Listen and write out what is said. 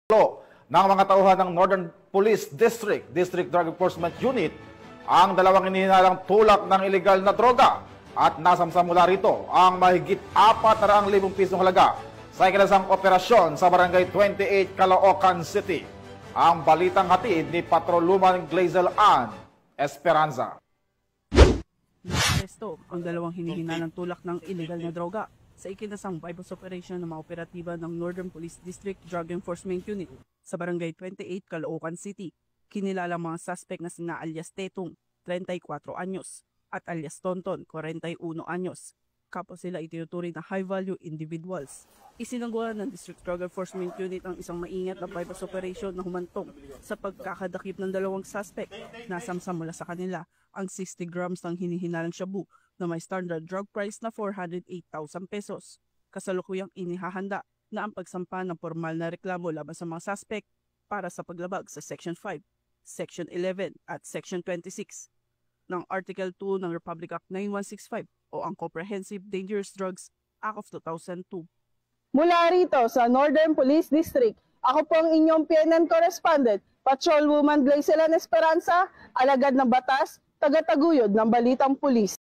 ng mga tauhan ng Northern Police District Drug Enforcement Unit ang dalawang hinihinalang tulak ng ilegal na droga at nasamsam mula rito ang mahigit 400,000 pisong halaga sa ikinasang operasyon sa Barangay 28, Caloocan City. Ang balitang hatid ni Patrolwoman Glazel Ann Esperanza. Naresto ang dalawang hinihinalang tulak ng ilegal na droga sa ikinasang bypass operation ng mga operatiba ng Northern Police District Drug Enforcement Unit sa Barangay 28, Caloocan City. Kinilala mga suspect na sina alias Tetong, 34 anyos, at alias Tonton, 41 anyos. Kapos sila itinuturing na high-value individuals. Isinagawa ng District Drug Enforcement Unit ang isang maingat na bypass operation na humantong sa pagkakadakip ng dalawang suspect. Nasamsam mula sa kanila ang 60 grams ng hinihinalang shabu na may standard drug price na 408,000 pesos. Kasalukuyang inihahanda na ang pagsampa ng formal na reklamo laban sa mga suspect para sa paglabag sa Section 5, Section 11 at Section 26 ng Article 2 ng Republic Act 9165 o ang Comprehensive Dangerous Drugs Act of 2002. Mula rito sa Northern Police District, ako po ang inyong PNN correspondent, Patrolwoman Glazel Ann Esperanza, alagad ng batas, tagataguyod ng Balitang Pulis.